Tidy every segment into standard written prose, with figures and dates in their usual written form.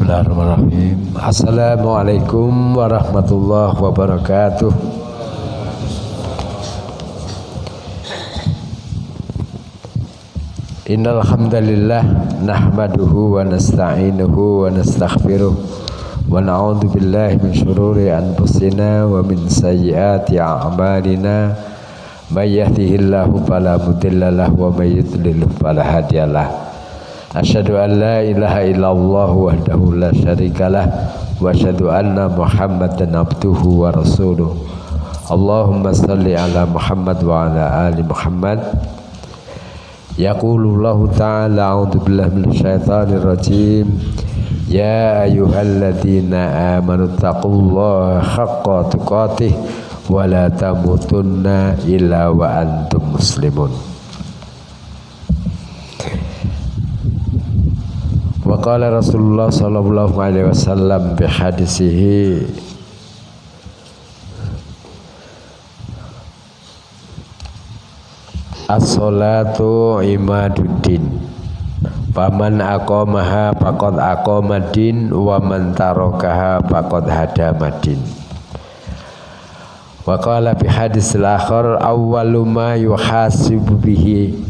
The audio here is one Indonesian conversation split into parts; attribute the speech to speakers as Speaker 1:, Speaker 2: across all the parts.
Speaker 1: Bismillahirrahmanirrahim. Assalamualaikum warahmatullahi wabarakatuh. Innal hamdalillah nahmaduhu wa nasta'inuhu wa nastaghfiruh wa na'udzu billahi min syururi anfusina wa min sayyiati a'malina. May yahdihillahu fala mudilla lahu wa may yudlil fala hadiyalah. Asyhadu an la ilaha illallah wahdahu la syarikalah wa asyhadu anna Muhammadan abduhu wa rasuluh. Allahumma salli ala Muhammad wa ala ali Muhammad. Yaqulullahu ta'ala a'udzu billahi minasyaitonir rajim. Ya ayyuhalladzina amanu taqullaha haqqa tuqatih wa la tamutunna illa wa antum muslimun. Wa qala Rasulullah sallallahu alaihi wasallam bi hadisihi as-salatu imaduddin faman aqamaha faqad aqamadin wa man tarakaha faqad hadamadin. Wa qala bi hadis al-akhar awwalu ma yuhasibu bihi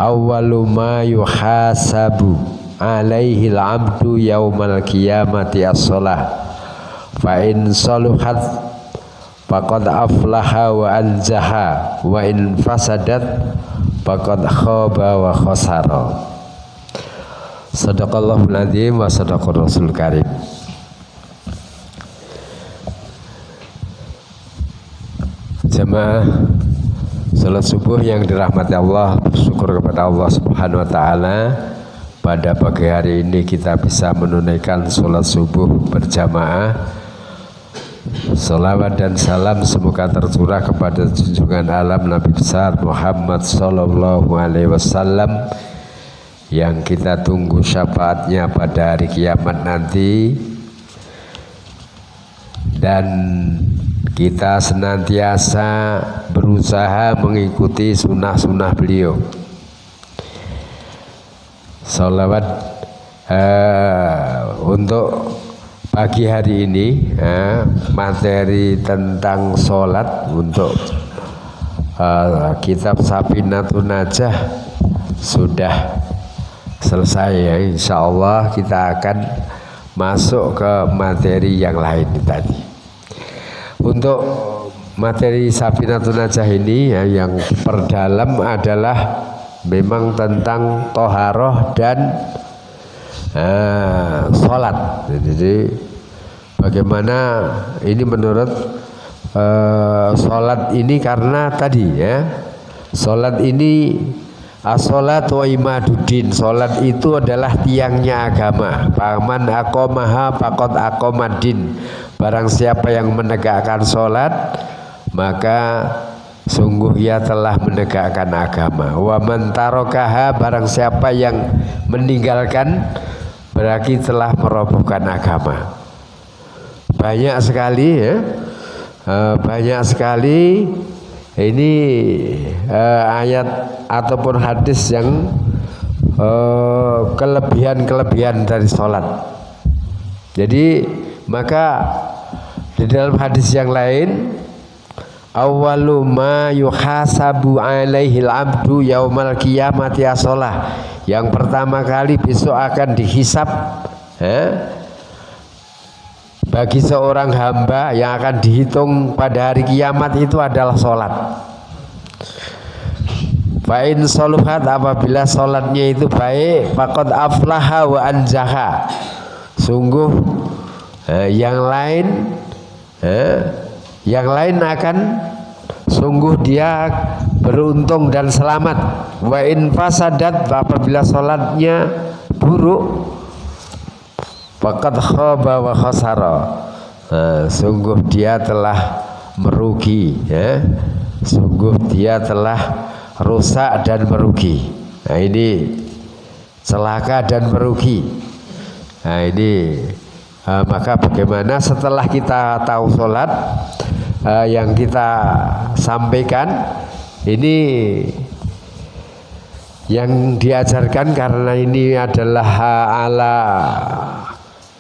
Speaker 1: awwalu ma yuhasabu alaihi al-abdu yaumal qiyamati as-shalah fa in saluhat faqad aflaha wa anjaha wa in fasadat faqad khaba wa khasara. Shadaqallahul azim wa shadaqar rasul karim. Jemaah salat subuh yang dirahmati Allah, bersyukur kepada Allah Subhanahu wa taala. Pada pagi hari ini kita bisa menunaikan sholat subuh berjamaah. Salawat dan salam semoga tercurah kepada junjungan alam Nabi besar Muhammad sallallahu alaihi wasallam yang kita tunggu syafaatnya pada hari kiamat nanti, dan kita senantiasa berusaha mengikuti sunnah-sunnah beliau. Salawat untuk pagi hari ini materi tentang sholat untuk kitab Safinatun Najah sudah selesai ya. Insya Allah kita akan masuk ke materi yang lain tadi. Untuk materi Safinatun Najah ini ya, yang perdalam adalah memang tentang toharoh dan sholat. Jadi bagaimana ini menurut sholat ini, karena tadi ya, sholat ini as-sholat wa imaduddin, sholat itu adalah tiangnya agama. Faman aqamaha faqad aqamadin, barang siapa yang menegakkan sholat maka sungguh ia telah menegakkan agama. Wa man tarakaha, barang siapa yang meninggalkan berarti telah merobohkan agama. Banyak sekali ya, banyak sekali ini ayat ataupun hadis yang kelebihan-kelebihan dari sholat. Jadi maka di dalam hadis yang lain, awwalu ma yuhasabu alaihi al-abdu yaumal qiyamati as-shalah, yang pertama kali besok akan dihisab bagi seorang hamba yang akan dihitung pada hari kiamat itu adalah sholat. Fa in saluhat, apabila sholatnya itu baik, faqad aflaha wa anjaha, sungguh yang lain akan sungguh dia beruntung dan selamat. Wa in fasadat, apabila sholatnya buruk, faqad khaba wa khasara, sungguh dia telah merugi ya. Sungguh dia telah rusak dan merugi. Nah ini celaka dan merugi. Nah ini maka bagaimana setelah kita tahu sholat yang kita sampaikan ini yang diajarkan, karena ini adalah ala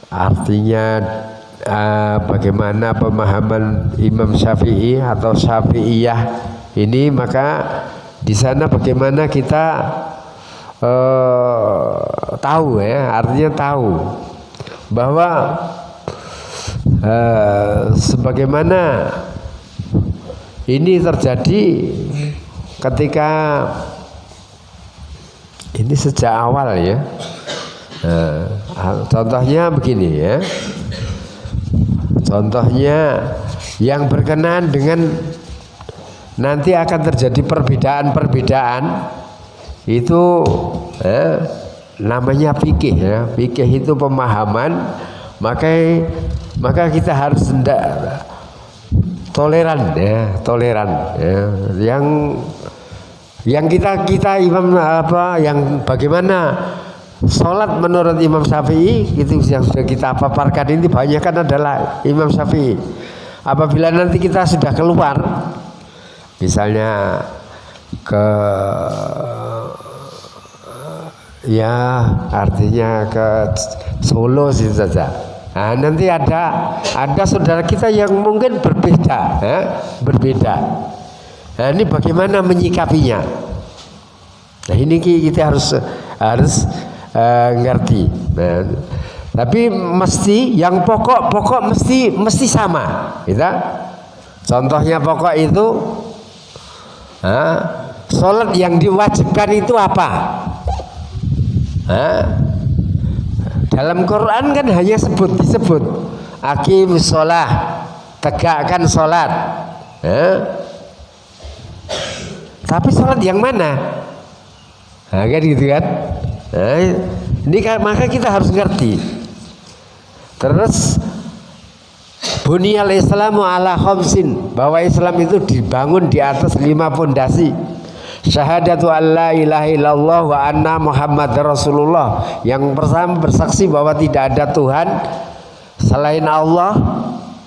Speaker 1: artinya bagaimana pemahaman Imam Syafi'i atau Syafi'iyah ini, maka di sana bagaimana kita tahu ya, artinya tahu bahwa sebagaimana ini terjadi ketika ini sejak awal ya. Contohnya begini ya. Contohnya yang berkenaan dengan nanti akan terjadi perbedaan-perbedaan itu namanya fikih ya. Fikih itu pemahaman, maka kita harus toleran ya, yang kita imam yang bagaimana sholat menurut Imam Syafi'i itu yang sudah kita paparkan ini banyak kan adalah Imam Syafi'i. Apabila nanti kita sudah keluar, misalnya ke artinya ke Solo situ saja. Nah, nanti ada saudara kita yang mungkin berbeda. Nah, ini bagaimana menyikapinya? Nah, ini kita harus ngerti. Nah, tapi mesti yang pokok mesti sama. Kita contohnya pokok itu sholat yang diwajibkan itu apa? Dalam Quran kan hanya disebut aqimus sholah, tegakkan sholat. Tapi sholat yang mana? Kan gitu kan? Ini maka kita harus ngerti. Terus bunyal Islamu ala khamsin, bahwa Islam itu dibangun di atas 5 pondasi. Syahadatu alla ilaha illallah wa anna Muhammad Rasulullah. Yang pertama bersaksi bahwa tidak ada Tuhan selain Allah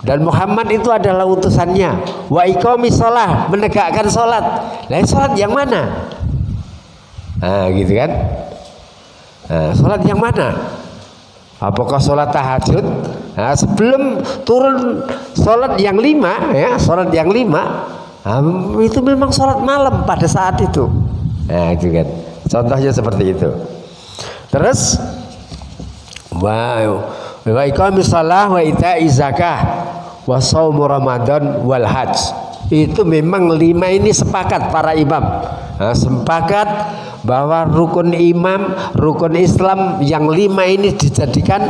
Speaker 1: dan Muhammad itu adalah utusannya. Wa iqamis shalah, menegakkan salat. Lah salat yang mana? Gitu kan? Salat yang mana? Apakah salat tahajud? Sebelum turun salat yang 5 ya, salat yang 5 itu memang sholat malam pada saat itu. Nah itu kan contohnya seperti itu. Terus wa iqamis shalah wa ita'iz zakah wa shaum Ramadan wal hajj. Itu memang 5 ini sepakat para imam. Sepakat bahwa rukun Islam yang 5 ini dijadikan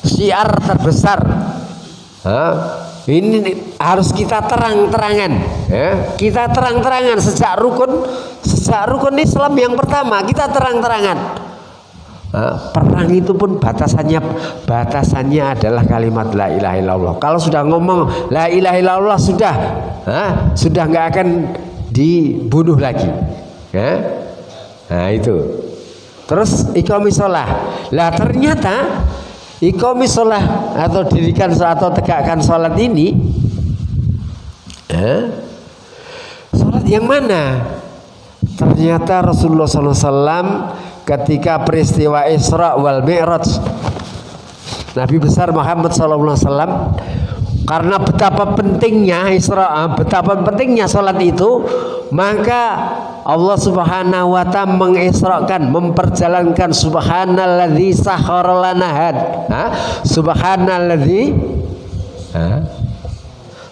Speaker 1: syiar terbesar. Ini harus kita terang-terangan ya. Kita terang-terangan sejak rukun Islam yang pertama kita terang-terangan. Perang itu pun batasannya adalah kalimat la ilaha illallah. Kalau sudah ngomong la ilaha illallah sudah nggak akan dibunuh lagi ya. Nah itu. Terus iqamis shalah. Lah ternyata iqamis shalah atau dirikan atau tegakkan sholat ini sholat yang mana? Ternyata Rasulullah SAW ketika peristiwa Isra wal Mi'raj, Nabi besar Muhammad SAW, karena betapa pentingnya Isra, betapa pentingnya sholat itu, maka Allah Subhanahu wa ta'ala mengisrakan, memperjalankan subhanalladzi sakhkhara lana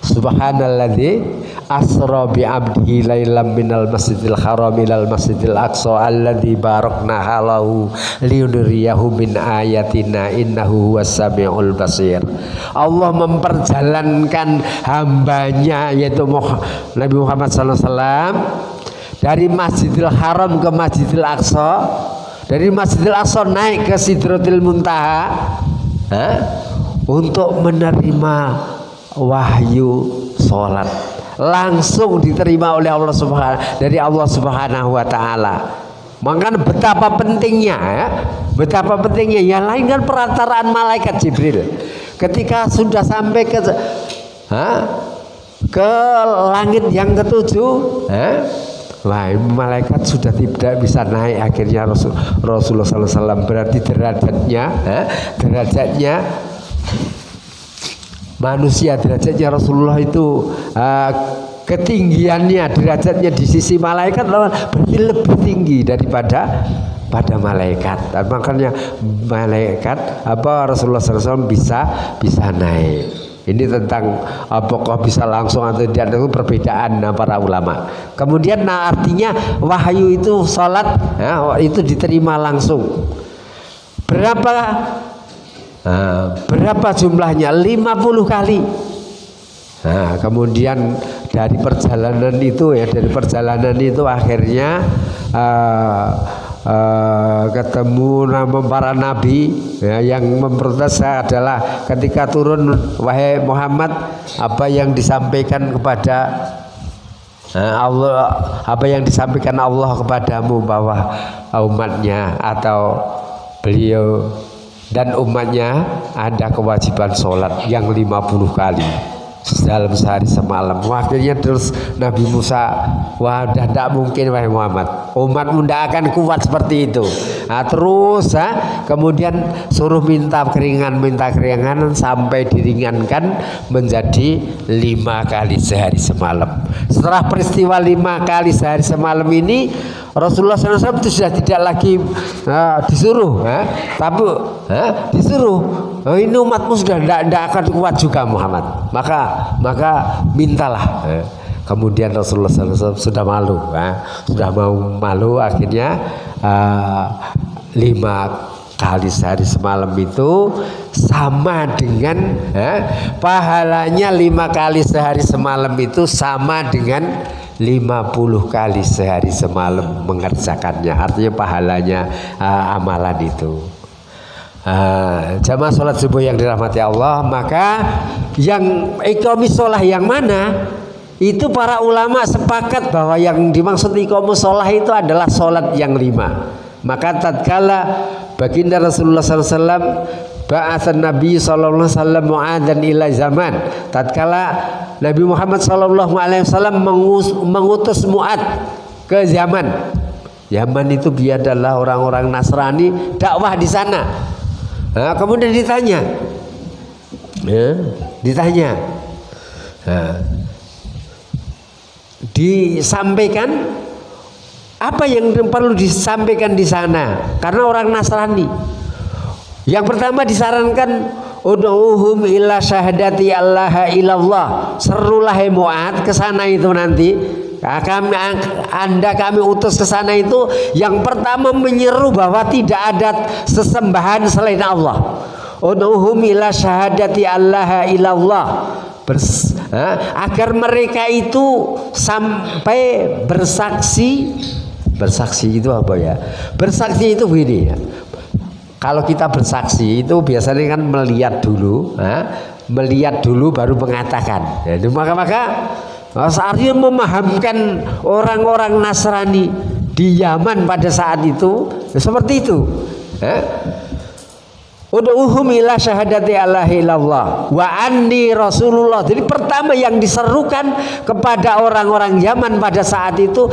Speaker 1: subhanalladzi asra bi 'abdihi lailam minal masjidil haram ilal masjidil aqsa alladzi barakna halahu liyudriyahu min ayatina innahu huwas samiul basir. Allah memperjalankan hambanya yaitu Nabi Muhammad SAW dari Masjidil Haram ke Masjidil Aqsa, dari Masjidil Aqsa naik ke Sidratil Muntaha untuk menerima wahyu sholat, langsung diterima oleh Allah Subhanahu wa ta'ala. Makanya betapa pentingnya yang lain kan perantaraan malaikat Jibril. Ketika sudah sampai ke langit yang ketujuh, wah, malaikat sudah tidak bisa naik. Akhirnya Rasulullah SAW berarti derajatnya manusia, derajatnya Rasulullah itu ketinggiannya, derajatnya di sisi malaikat berarti lebih tinggi daripada malaikat. Dan makanya malaikat Rasulullah SAW bisa naik. Ini tentang apakah bisa langsung atau tidak, itu perbedaan para ulama. Kemudian artinya wahyu itu sholat itu diterima langsung. Berapa jumlahnya? 50 kali. Nah, kemudian dari perjalanan itu akhirnya ketemu nama para nabi yang memprotes adalah ketika turun, wahai Muhammad, apa yang disampaikan kepada Allah, apa yang disampaikan Allah kepadamu bahwa umatnya atau beliau dan umatnya ada kewajiban sholat yang 50 kali dalam sehari semalam. Akhirnya terus Nabi Musa, wah udah tidak mungkin wahai Muhammad, umatmu tidak akan kuat seperti itu. Terus kemudian suruh minta keringanan sampai diringankan menjadi 5 kali sehari semalam. Setelah peristiwa 5 kali sehari semalam ini, Rasulullah SAW itu sudah tidak lagi disuruh, tapi disuruh, ini umatmu sudah tidak akan kuat juga Muhammad, maka mintalah. Kemudian Rasulullah SAW sudah malu, sudah mau malu, akhirnya 5 kali sehari semalam itu sama dengan pahalanya 5 kali sehari semalam itu sama dengan 50 kali sehari semalam mengerjakannya. Artinya pahalanya amalan itu. Jamaah sholat subuh yang dirahmati Allah, maka yang iqamis sholah yang mana? Itu para ulama sepakat bahwa yang dimaksud iqamus sholah itu adalah sholat yang 5. Maka tatkala baginda Rasulullah SAW ba'atsan Nabi sallallahu alaihi wasallam Mu'adzan ila zaman, tatkala Nabi Muhammad sallallahu alaihi wasallam mengutus Mu'adz ke Yaman. Yaman itu adalah orang-orang Nasrani, dakwah di sana. Kemudian ditanya, disampaikan apa yang perlu disampaikan di sana karena orang Nasrani. Yang pertama disarankan ud'uhum ila syahadati allaha ilallah. Serulah Mu'adz ke sana itu nanti. Kami utus ke sana itu yang pertama menyeru bahwa tidak ada sesembahan selain Allah. Ud'uhum ila syahadati allaha ilallah. Agar mereka itu sampai bersaksi. Bersaksi itu apa ya? Bersaksi itu begini ya. Kalau kita bersaksi itu biasanya kan melihat dulu baru mengatakan. Maka artinya memahamkan orang-orang Nasrani di Yaman pada saat itu seperti itu. Ud'uhum ila syahadati allaha illallah wa anni rasulullah. Jadi pertama yang diserukan kepada orang-orang Yaman pada saat itu,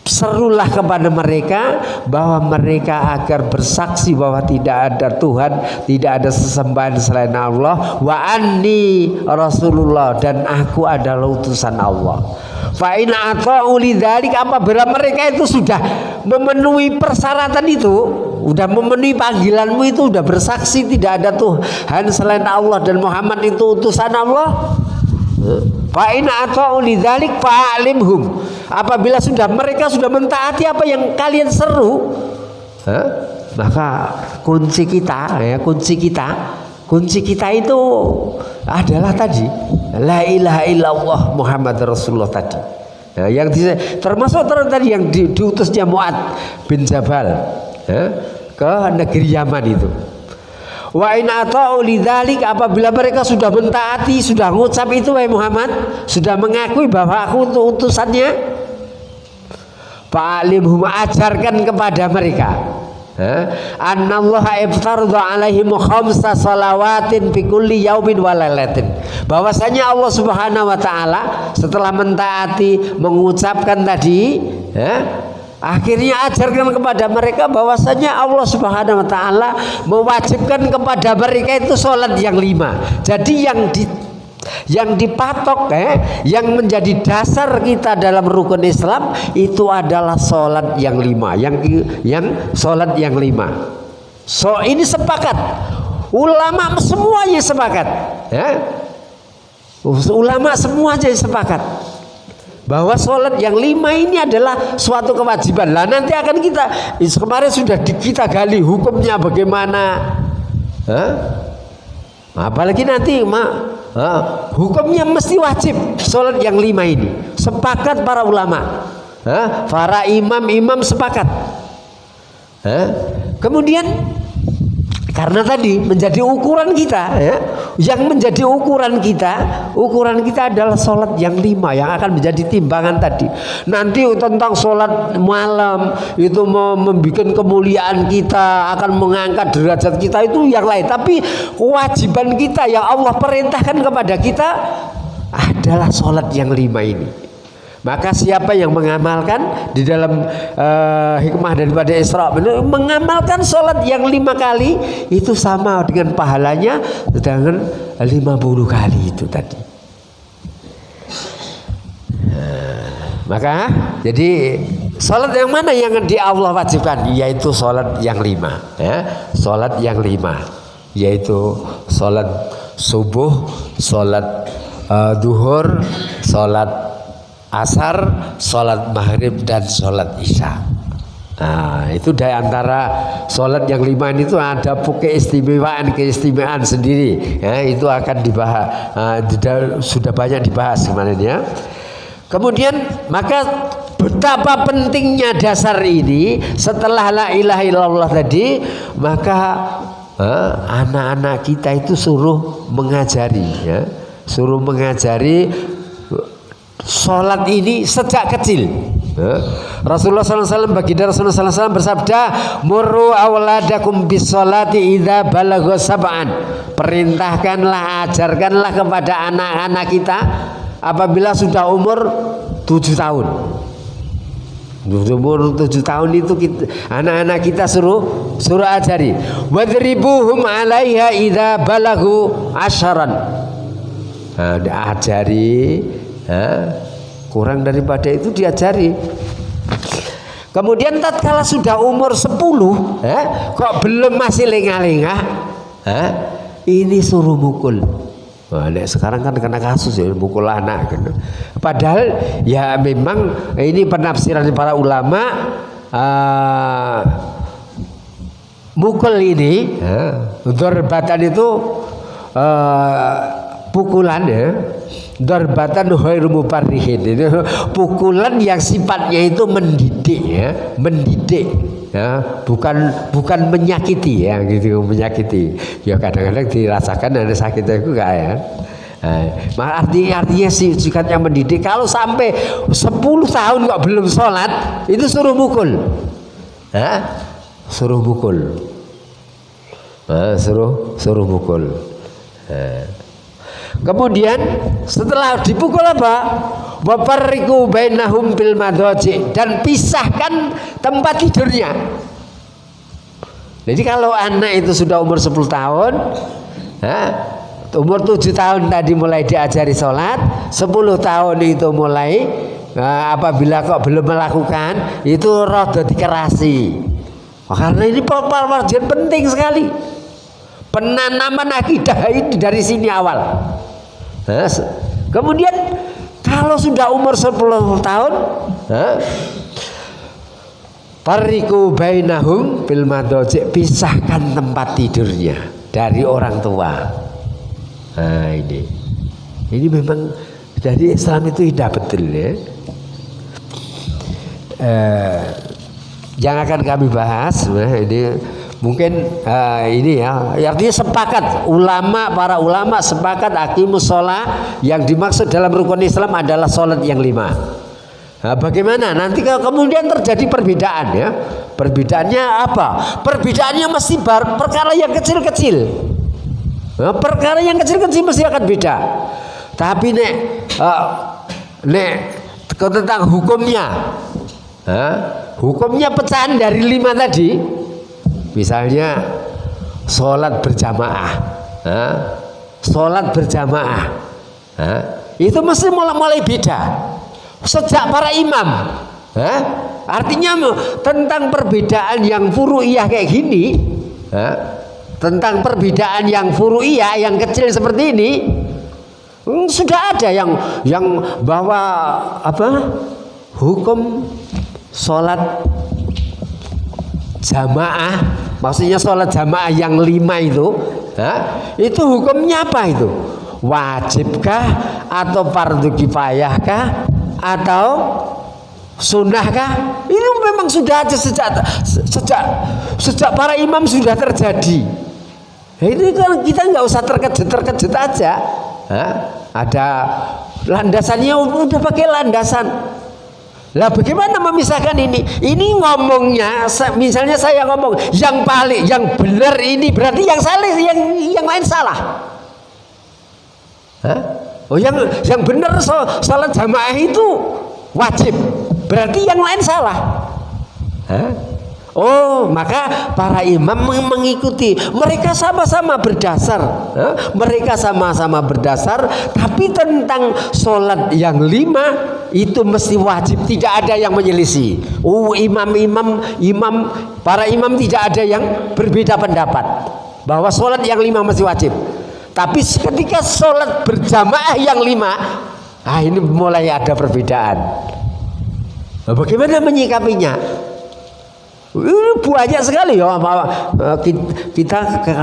Speaker 1: serulah kepada mereka bahwa mereka agar bersaksi bahwa tidak ada Tuhan, tidak ada sesembahan selain Allah, wa anni rasulullah, dan aku adalah utusan Allah. Fa in ata'u lidzalik, apabila mereka itu sudah memenuhi persyaratan itu, sudah memenuhi panggilanmu itu, sudah bersaksi tidak ada Tuhan selain Allah dan Muhammad itu utusan Allah, fa in ata'u lidzalik fa'alimhum, apabila mereka sudah mentaati apa yang kalian seru, maka kunci kita itu adalah tadi la ilaha illallah Muhammad Rasulullah tadi. Yang termasuk tadi yang diutusnya Mu'adz bin Jabal ke negeri Yaman itu. Wa in ata'u lidzalik, apabila mereka sudah mentaati, sudah mengucap itu wahai Muhammad, sudah mengakui bahwa aku untuk utusannya, fa'alimhum, ajarkan kepada mereka annallaha iftaradha alaihim khamsa salawatin fi kulli yaumin wa lailatin, bahwasanya Allah Subhanahu wa taala setelah mentaati mengucapkan tadi
Speaker 2: Akhirnya ajarkan kepada mereka bahwasanya Allah Subhanahu wa taala mewajibkan kepada mereka itu sholat yang 5. Jadi yang dipatok yang menjadi dasar kita dalam rukun Islam itu adalah sholat yang 5, yang sholat yang 5. So ini sepakat, ulama semuanya sepakat, ulama semuanya sepakat bahwa sholat yang 5 ini adalah suatu kewajiban. Lah nanti akan kemarin sudah kita gali hukumnya bagaimana, apalagi nanti hukumnya mesti wajib sholat yang 5 ini. Sepakat para ulama, para imam sepakat. Kemudian karena tadi menjadi ukuran kita, yang menjadi ukuran kita adalah sholat yang 5 yang akan menjadi timbangan tadi. Nanti tentang sholat malam itu membuat kemuliaan kita, akan mengangkat derajat kita, itu yang lain. Tapi kewajiban kita yang Allah perintahkan kepada kita adalah sholat yang 5 ini. Maka siapa yang mengamalkan di dalam hikmah daripada Isra, mengamalkan sholat yang 5 kali itu sama dengan pahalanya dengan 50 kali itu tadi. Maka jadi sholat yang mana yang di Allah wajibkan? Yaitu sholat yang 5, sholat yang 5, yaitu sholat subuh, sholat duhur, sholat asar, sholat maghrib, dan sholat isya. Nah, itu dari antara sholat yang 5 ini itu ada keistimewaan sendiri. Itu akan dibahas, sudah banyak dibahas kemarin ya. Kemudian maka betapa pentingnya dasar ini setelah la ilaha illallah tadi, maka anak-anak kita itu suruh mengajari, suruh mengajari sholat ini sejak kecil. Rasulullah SAW, baginda Rasulullah SAW bersabda, murru awladakum bis sholati idza balagha sab'an. Perintahkanlah, ajarkanlah kepada anak-anak kita apabila sudah umur 7 tahun. Umur 7 tahun itu anak-anak kita suruh ajari. Wadribuhum 'alaiha idza balaghu asharan. Ajari, kurang daripada itu diajari. Kemudian tatkala sudah umur 10, kok belum, masih lengah-lengah, ini suruh mukul. Nah, sekarang kan kena kasus ya, mukul anak gitu. Padahal ya memang ini penafsiran para ulama, mukul ini, darbatan itu pukulan ya. Darbatan ghairu mubarrihin, itu pukulan yang sifatnya itu mendidik ya, mendidik ya, bukan menyakiti ya, gitu, menyakiti. Ya kadang-kadang dirasakan ada sakit itu enggak ya. Artinya sikatnya mendidik. Kalau sampai 10 tahun kok belum sholat, itu suruh mukul. Suruh mukul. Suruh mukul. Kemudian setelah dipukul apa? Wafarriqu bainahum bil madhaji, dan pisahkan tempat tidurnya. Jadi kalau anak itu sudah umur 10 tahun, umur 7 tahun tadi mulai diajari sholat, 10 tahun itu mulai, apabila kok belum melakukan itu rada dikerasi. Karena ini pelajaran penting sekali. Penanaman akidah ini dari sini awal. Kemudian kalau sudah umur 10 tahun, fariqu bainahum bil madhaji, pisahkan tempat tidurnya dari orang tua. Nah, ini memang dari Islam itu indah betul ya. Yang akan kami bahas ini mungkin ini ya, artinya sepakat para ulama sepakat aqimus sholat, yang dimaksud dalam rukun Islam adalah sholat yang 5. Bagaimana nanti kalau kemudian terjadi perbedaan ya, perbedaannya apa? Perbedaannya mesti perkara yang kecil-kecil. Perkara yang kecil-kecil mesti akan beda. Tapi nek tentang hukumnya, Hukumnya pecahan dari 5 tadi. Misalnya sholat berjamaah, sholat berjamaah, itu mesti mulai beda sejak para imam. Artinya tentang perbedaan yang furu'iyah kayak gini, tentang perbedaan yang furu'iyah yang kecil seperti ini, sudah ada yang bahwa hukum sholat jamaah, maksudnya sholat jamaah yang 5 itu hukumnya apa itu? Wajibkah atau fardu kifayahkah atau sunnahkah? Ini memang sudah ada sejak para imam sudah terjadi. Ini kan kita nggak usah terkejut aja. Ada landasannya, udah pakai landasan. Lah bagaimana memisahkan ini? Ini ngomongnya, misalnya saya ngomong yang paling, yang benar ini berarti yang salah, yang lain salah. Oh yang benar sholat jamaah itu wajib, berarti yang lain salah. Oh, maka para imam mengikuti. Mereka sama-sama berdasar. Mereka sama-sama berdasar. Tapi tentang sholat yang 5 itu mesti wajib. Tidak ada yang menyelisih. Para imam tidak ada yang berbeda pendapat bahwa sholat yang 5 mesti wajib. Tapi ketika sholat berjamaah yang 5, ini mulai ada perbedaan. Bagaimana menyikapinya? Banyak sekali ya.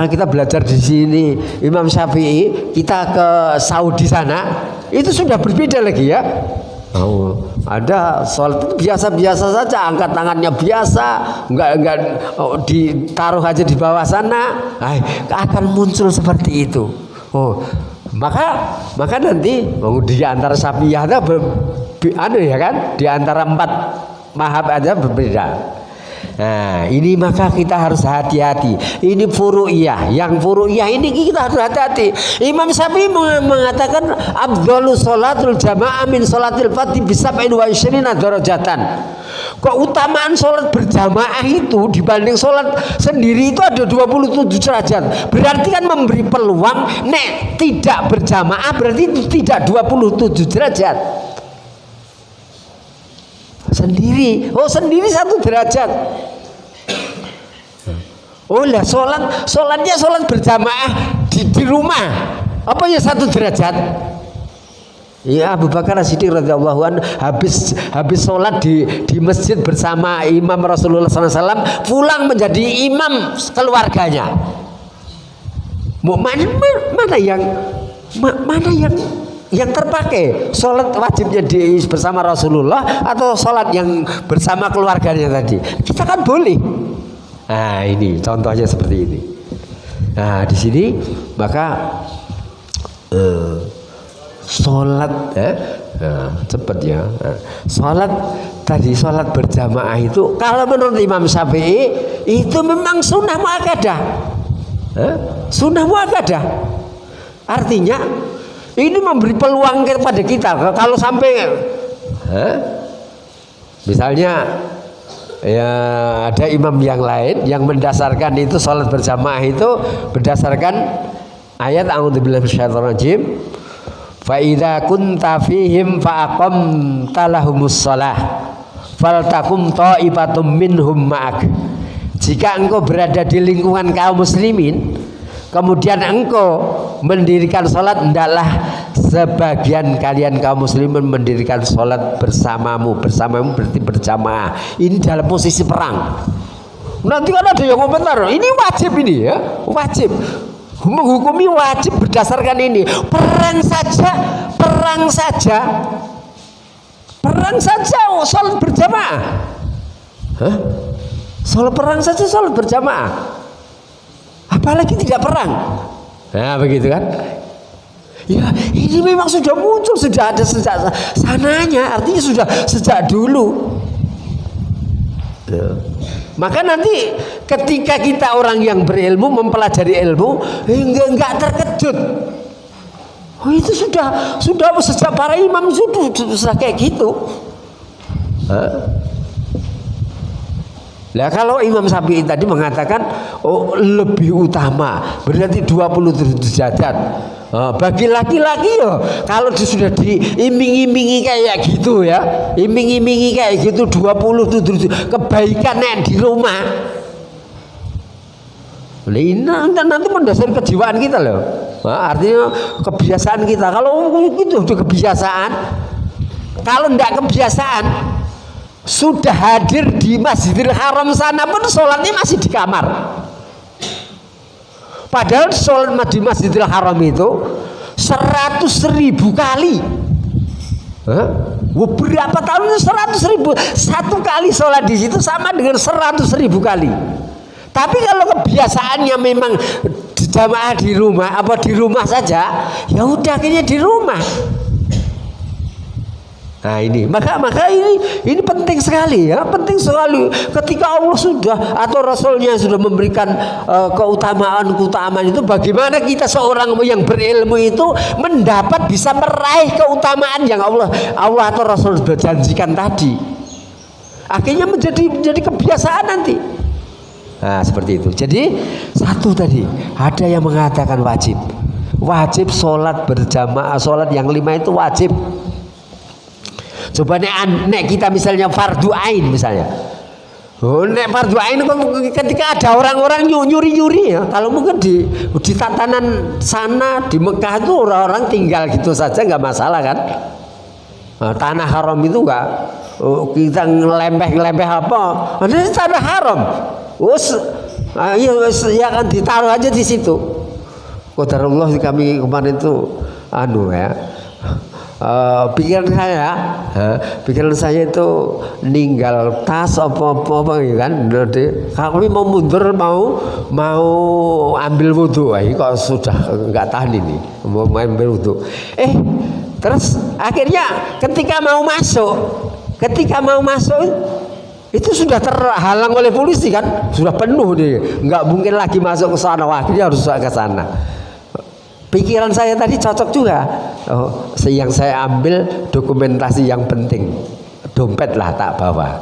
Speaker 2: Kita belajar di sini Imam Syafi'i, kita ke Saudi sana itu sudah berbeda lagi ya. Ada sholat biasa-biasa saja, angkat tangannya biasa, enggak ditaruh aja di bawah sana, akan muncul seperti itu. Maka nanti di antara Syafi'iyah ya kan, di antara 4 mazhab aja berbeda. Nah, ini maka kita harus hati-hati. Ini furu'iyah. Yang furu'iyah ini kita harus hati-hati. Imam Syafi'i mengatakan afdhalu sholatul jamaah min sholatil fardhi bi 27 darajatan. Keutamaan sholat berjamaah itu dibanding sholat sendiri itu ada 27 derajat. Berarti kan memberi peluang nek tidak berjamaah berarti itu tidak 27 derajat. Sendiri 1 derajat. Lah sholatnya sholat berjamaah di rumah, apa ya 1 derajat? Ya, Abu Bakar As-Siddiq radhiyallahu anhu habis sholat di masjid bersama Imam Rasulullah SAW, pulang menjadi imam keluarganya. Mana yang terpakai, sholat wajibnya bersama Rasulullah atau sholat yang bersama keluarganya tadi? Kita kan boleh. Nah, ini contohnya seperti ini. Nah, di sini maka sholat cepat ya. Sholat berjamaah itu kalau menurut Imam Syafi'i itu memang sunnah muakkadah. Sunnah muakkadah. Artinya ini memberi peluang kepada kita. Kalau sampai misalnya ya ada imam yang lain yang mendasarkan itu sholat berjamaah itu berdasarkan ayat a'udzubillahi minasyaitonir rajim, fa idza kunta fihim fa aqamta lahumus shalah faltakum ta'ifatum minhum ma'ak. Jika engkau berada di lingkungan kaum muslimin kemudian engkau mendirikan sholat, hendaklah sebagian kalian kaum muslimin mendirikan sholat bersamamu berarti berjamaah. Ini dalam posisi perang. Nanti kan ada yang komentar, ini wajib, ini ya wajib, menghukumi wajib berdasarkan ini. Perang saja sholat berjamaah. Sholat perang saja sholat berjamaah, apalagi tidak perang. Nah begitu kan. Ya ini memang sudah muncul, sudah ada sejak sananya, artinya sudah sejak dulu. Maka nanti ketika kita orang yang berilmu mempelajari ilmu, enggak terkejut. Oh itu sudah sejak para imam sudah kayak gitu. Lah kalau Imam Syafi'i tadi mengatakan oh lebih utama, berarti 27 derajat. Bagi laki-laki ya kalau sudah diiming-imingi kayak gitu ya, iming-imingi kayak gitu 27 kebaikan di rumah. Nanti mendasari kejiwaan kita loh. Artinya kebiasaan kita. Kalau itu kebiasaan, kalau tidak kebiasaan, sudah hadir di Masjidil Haram sana pun sholatnya masih di kamar. Padahal sholat di Masjidil Haram itu 100.000 kali. Berapa tahun itu 100.000? Satu kali sholat di situ sama dengan 100.000 kali. Tapi kalau kebiasaannya memang jamaah di rumah, di rumah saja, ya udah akhirnya di rumah. Nah ini maka ini penting sekali ya, penting sekali ketika Allah sudah atau Rasulnya sudah memberikan keutamaan itu, bagaimana kita seorang yang berilmu itu bisa meraih keutamaan yang Allah atau Rasul berjanjikan tadi, akhirnya menjadi kebiasaan nanti. Nah seperti itu. Jadi satu tadi ada yang mengatakan wajib sholat berjamaah, sholat yang 5 itu wajib. Coba nek kita misalnya fardu ain misalnya. Nek fardu ain ketika ada orang-orang nyuri-nyuri ya. Kalau mungkin di tatanan sana di Mekah itu orang-orang tinggal gitu saja nggak masalah kan. Tanah haram itu nggak kita ngelempeh apa. Ini tanah haram. Ya kan ditaruh aja di situ. Qadarullah kami kemarin itu pikiran saya itu ninggal tas apa kan. Kami mau mundur mau ambil wudhu, kok sudah nggak tahan ini mau ambil wudhu. Terus akhirnya ketika mau masuk itu sudah terhalang oleh polisi kan, sudah penuh nih, nggak mungkin lagi masuk ke sana, akhirnya harus ke sana. Pikiran saya tadi cocok juga. Yang saya ambil dokumentasi yang penting, dompet lah tak bawa.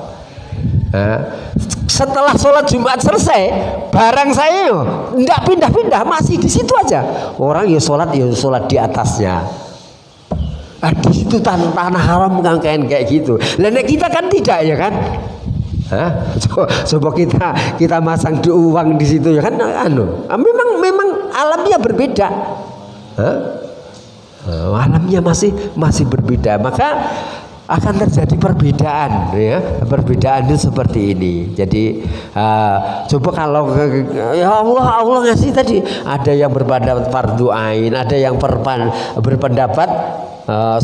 Speaker 2: Setelah sholat Jumat selesai, barang saya tidak pindah-pindah, masih di situ aja. Orang ya sholat di atasnya. Di situ tanah haram kayak gitu. Lainnya kita kan tidak ya kan? Coba kita masang uang di situ ya kan? Memang alamnya berbeda. Alamnya masih berbeda, maka akan terjadi perbedaan ya. Perbedaan itu seperti ini. Jadi coba kalau ya Allah ngasih tadi, ada yang berpendapat fardu ain, ada yang berpendapat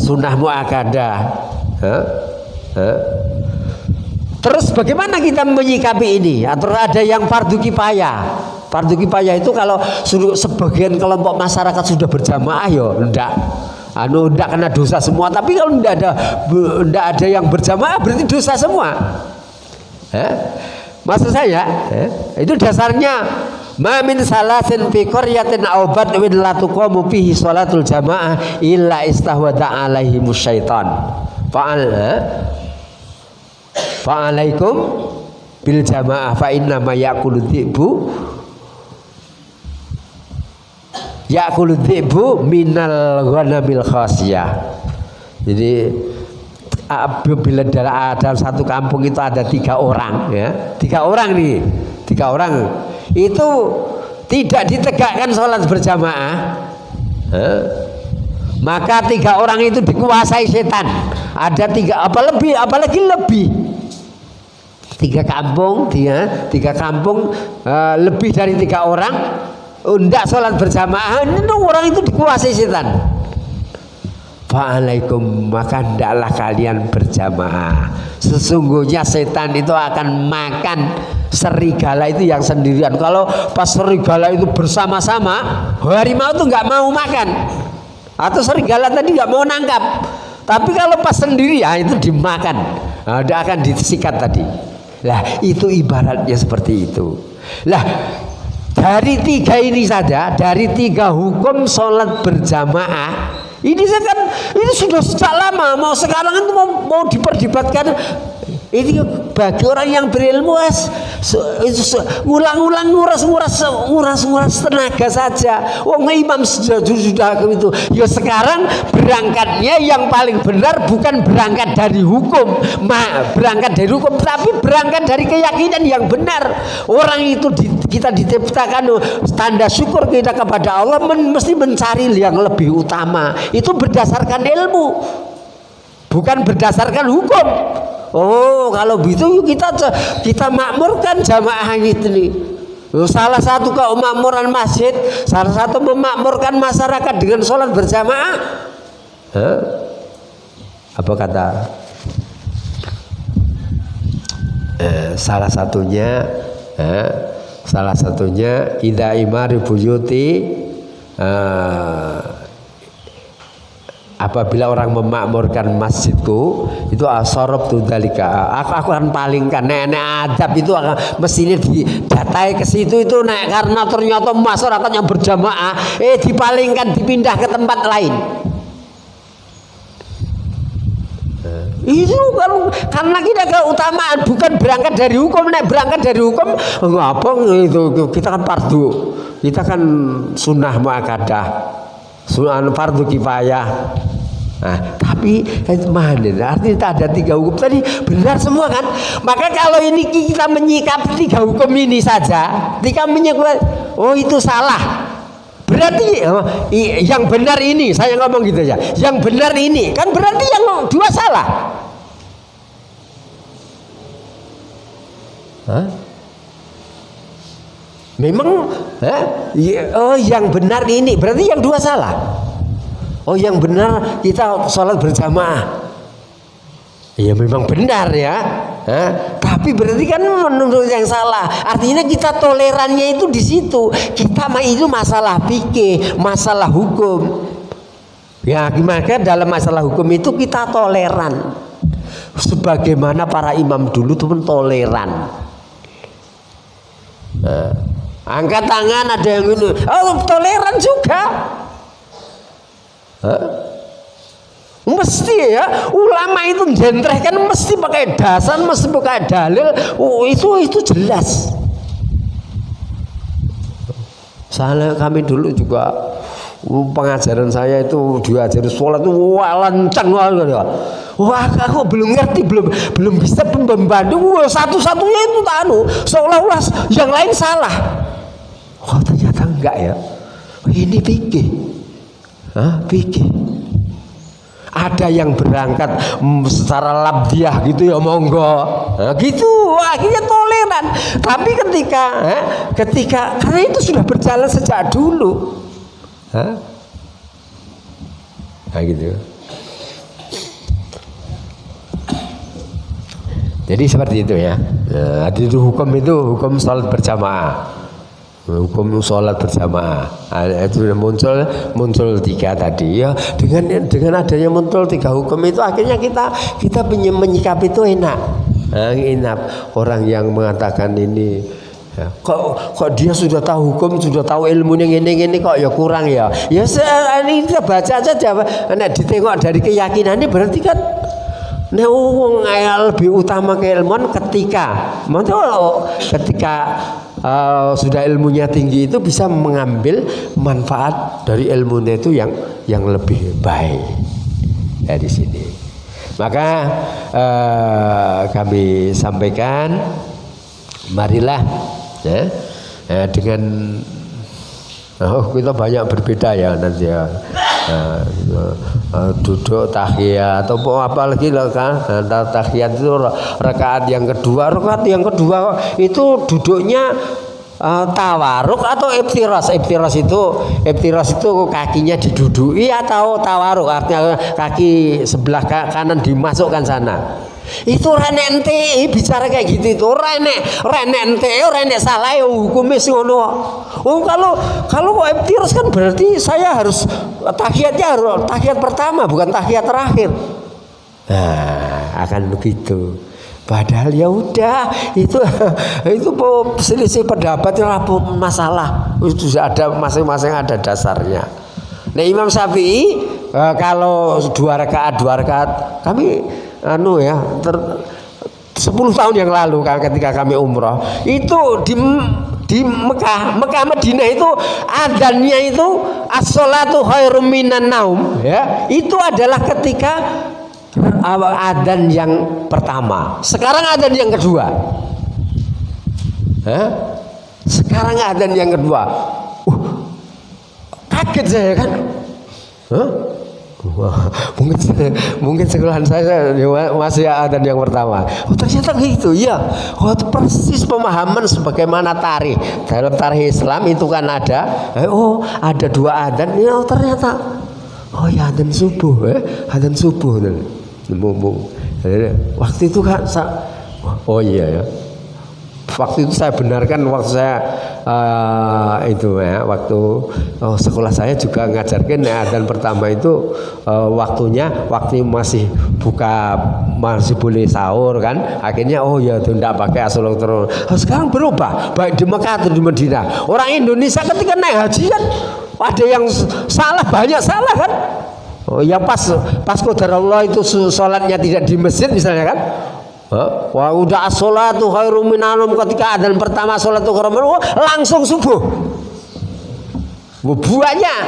Speaker 2: sunnah muakkadah. Terus bagaimana kita menyikapi ini? Atau ada yang fardu kifayah. Fardu kifayah itu kalau sebagian kelompok masyarakat sudah berjamaah ya enggak kena dosa semua. Tapi kalau enggak ada yang berjamaah berarti dosa semua. Maksud saya itu dasarnya ma min salasin fi qaryatin aw badwin la tuqamu fihi sholatul jamaah illa istahwada alaihi musyaitan. Fa'alaikum bil jamaah fa inna ma yaqulu dhi'bu minal ghanamil khasiyah. Jadi bila dalam satu kampung itu ada 3 orang ya. 3 orang itu tidak ditegakkan sholat berjamaah, maka 3 orang itu dikuasai setan. Ada 3 apalagi lebih 3 kampung lebih dari 3 orang tidak sholat berjamaah, orang itu dikuasai setan. Fa'alaikum, maka hendaklah kalian berjamaah. Sesungguhnya setan itu akan makan serigala itu yang sendirian. Kalau pas serigala itu bersama-sama, harimau itu nggak mau makan, atau serigala tadi nggak mau nangkap. Tapi kalau pas sendiri ya itu dimakan, dia akan disikat tadi. Lah itu ibaratnya seperti itu. Lah dari 3 ini saja, dari 3 hukum sholat berjamaah ini sudah sejak lama. Mau sekarang itu mau diperdebatkan Ini bagi orang yang berilmu ngulang-ulang nguras tenaga saja. Wong imam sudah itu. Ya sekarang berangkatnya yang paling benar bukan berangkat dari hukum, berangkat dari hukum, tapi berangkat dari keyakinan yang benar. Orang itu kita diciptakan tanda syukur kita kepada Allah mesti mencari yang lebih utama. Itu berdasarkan ilmu, bukan berdasarkan hukum. Oh, kalau begitu kita makmurkan jamaah ini. Salah satu kemakmuran masjid, salah satu memakmurkan masyarakat dengan sholat berjamaah. Apa kata? Salah satunya idza imari buyuti, apabila orang memakmurkan masjidku itu asorob tu dalika, aku akan palingkan nenek adab itu akan mestinya didatai ke situ itu nek karena ternyata masyarakatnya berjamaah dipalingkan dipindah ke tempat lain. Itu kan karena kita keutamaan bukan berangkat dari hukum. Nek berangkat dari hukum apa itu kita kan fardu, kita kan sunnah muakkadah, sunnah fardu kifayah. Nah, tapi mana artinya ada 3 hukum tadi benar semua kan? Maka kalau ini kita menyikapi 3 hukum ini saja, ketika menyikapi oh itu salah, berarti yang benar ini, saya ngomong gitu ya, yang benar ini kan berarti yang 2 salah. Memang oh yang benar ini berarti yang 2 salah. Oh yang benar kita sholat berjamaah. Ya memang benar ya. Tapi berarti kan menurut yang salah. Artinya kita tolerannya itu di situ. Kita itu masalah fikih, masalah hukum. Ya maka dalam masalah hukum itu kita toleran. Sebagaimana para imam dulu itu pun toleran. Angkat tangan ada yang ini, toleran juga. Mesti ya ulama itu jentreh kan mesti pakai dasar, mesti pakai dalil. Itu jelas. Soalnya kami dulu juga pengajaran saya itu diajari sholat itu lancang. Wah aku belum ngerti, belum bisa membantu. Satu-satunya itu seolah-olah yang lain salah. Oh ternyata enggak ya. Ini fikih. Fikih. Ada yang berangkat secara labdiah gitu ya monggo. Gitu akhirnya toleran. Tapi ketika karena itu sudah berjalan sejak dulu. Nah gitu. Jadi seperti itu ya. Itu hukum sholat berjamaah. Hukum sholat berjamaah itu muncul 3 tadi ya. Dengan adanya muncul 3 hukum itu akhirnya kita menyikapi itu enak. Orang yang mengatakan ini ya, kok dia sudah tahu hukum, sudah tahu ilmu yang ini kok ya kurang ya. Ya ini kita baca saja. Nek ditengok dari keyakinan ini berarti kan lebih utama keilmuan ketika sudah ilmunya tinggi itu bisa mengambil manfaat dari ilmunya itu yang lebih baik dari sini. Maka kami sampaikan, marilah ya, dengan kita banyak berbeda ya nanti ya. Duduk tahiyat atau apalagi kan tahiyat itu rakaat yang kedua itu duduknya tawaruk atau iftiras itu kakinya diduduki atau tawaruk artinya kaki sebelah kanan dimasukkan sana. Itu renek ente bicara kayak gitu itu renek ente renek salah ya hukumnya ngono. Kalau iftiras kan berarti saya harus tahiyat pertama bukan tahiyat terakhir. Nah, akan begitu. Padahal ya udah itu selisih pendapat itu masalah. Itu sudah ada masing-masing ada dasarnya. Nah, Imam Syafi'i kalau 2 rakaat kami tahun yang lalu ketika kami umroh itu di Mekah Madinah itu adzannya itu as-sholatu khairum minan naum ya, itu adalah ketika adzan yang pertama. Sekarang adzan yang kedua. Sekarang adzan yang kedua. Kaget saya kan. Wah, mungkin sekolahan saya masih adzan yang pertama. Oh, ternyata gitu ya. Oh, itu persis pemahaman sebagaimana tarikh. Dalam tarikh Islam itu kan ada. Ada dua adzan. Ya, ternyata. Oh ya, adzan subuh, adzan subuh. Waktu itu kan oh iya ya. Waktu itu saya benarkan waktu saya waktu sekolah saya juga ngajarkan adzan pertama itu waktu masih masih boleh sahur kan. Akhirnya itu tidak pakai as-sholatu terus. Sekarang berubah baik di Mekah atau di Madinah. Orang Indonesia ketika naik haji kan ada yang salah, banyak salah kan. Yang pas qadarullah itu sholatnya tidak di masjid misalnya kan. Wah, udah as-sholatu khairum minan naum, ketika adzan pertama sholatu khairum minan naum langsung subuh. Banyak.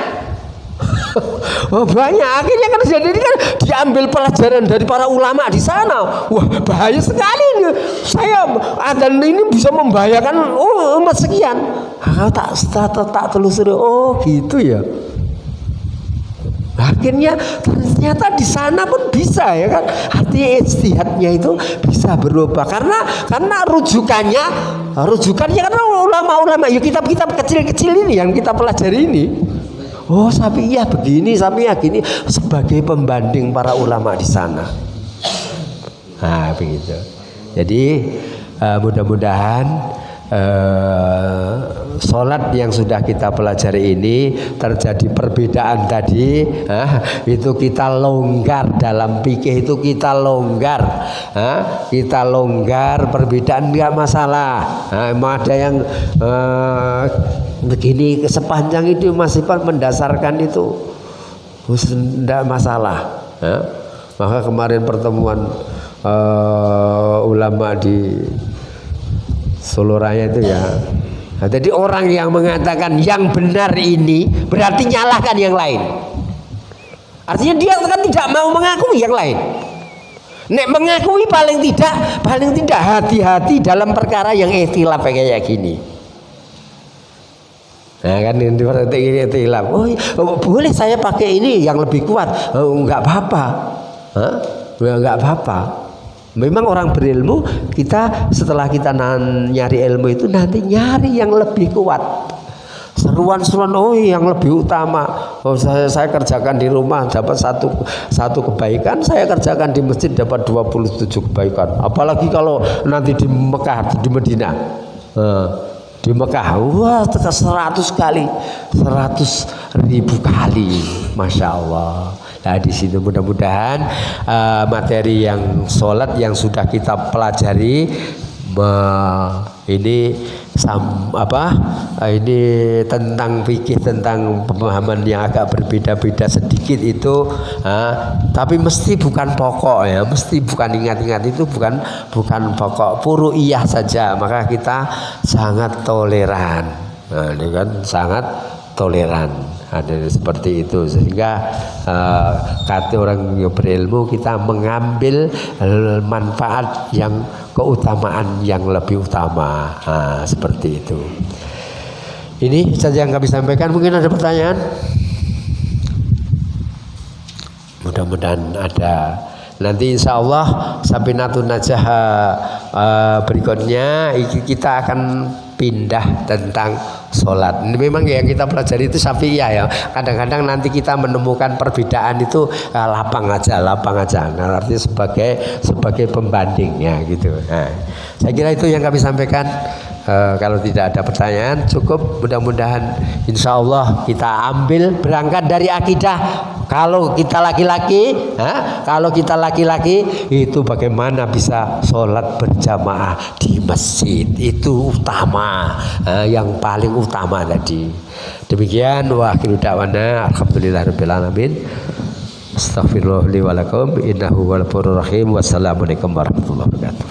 Speaker 2: Banyak. Akhirnya kan jadi kan diambil pelajaran dari para ulama di sana. Wah, bahaya sekali ini. Saya adzan ini bisa membahayakan umat sekian. Tak telusuri. Oh, gitu ya. Akhirnya ternyata di sana pun bisa ya kan, artinya ijtihadnya itu bisa berubah karena rujukannya karena ulama-ulama ya, kitab-kitab kecil-kecil ini yang kita pelajari ini. Oh, Syafi'iyah begini, Syafi'iyah gini, sebagai pembanding para ulama di sana. Nah, begitu. Jadi mudah-mudahan sholat yang sudah kita pelajari ini terjadi perbedaan tadi, itu kita longgar dalam fikih, itu kita longgar, perbedaan nggak masalah. Ada yang begini sepanjang itu masih mendasarkan itu tidak masalah. Maka kemarin pertemuan ulama di Solo Raya itu ya. Nah, jadi orang yang mengatakan yang benar ini berarti nyalahkan yang lain. Artinya dia kan tidak mau mengakui yang lain. Nek mengakui paling tidak hati-hati dalam perkara yang ikhtilaf kayak gini. Nah kan ini ikhtilaf. Boleh saya pakai ini yang lebih kuat. Enggak apa-apa. Enggak apa-apa. Memang orang berilmu, kita setelah kita nyari ilmu itu nanti nyari yang lebih kuat. Seruan-seruan yang lebih utama. Saya kerjakan di rumah dapat satu kebaikan, saya kerjakan di masjid dapat 27 kebaikan. Apalagi kalau nanti di Mekah, di Madinah. Di Mekah, wah 100 kali, 100.000 kali, masya Allah. Nah, di sini mudah-mudahan materi yang sholat yang sudah kita pelajari ini tentang fikih, tentang pemahaman yang agak berbeda-beda sedikit itu, tapi mesti bukan pokok ya, mesti bukan ingat-ingat itu bukan pokok, furu'iyah saja. Maka kita sangat toleran, ini kan sangat toleran. Ada seperti itu, sehingga kata orang yang berilmu kita mengambil manfaat yang keutamaan yang lebih utama, seperti itu. Ini saja yang kami sampaikan. Mungkin ada pertanyaan? Mudah-mudahan ada. Nanti insya Allah Safinatun Najah berikutnya kita akan pindah tentang sholat. Ini memang yang kita pelajari itu Syafi'iyah ya. Kadang-kadang nanti kita menemukan perbedaan itu lapang aja. Nah, artinya sebagai pembandingnya gitu. Nah, saya kira itu yang kami sampaikan. Kalau tidak ada pertanyaan cukup. Mudah-mudahan insya Allah kita ambil berangkat dari akidah. Kalau kita laki-laki itu bagaimana bisa sholat berjamaah di masjid, itu utama, yang paling utama tadi. Demikian wa akhiru da'wana alhamdulillahirabbil alamin. Astaghfirullah li wa lakum innahu wal ghafurur rahim. Wassalamualaikum warahmatullahi wabarakatuh.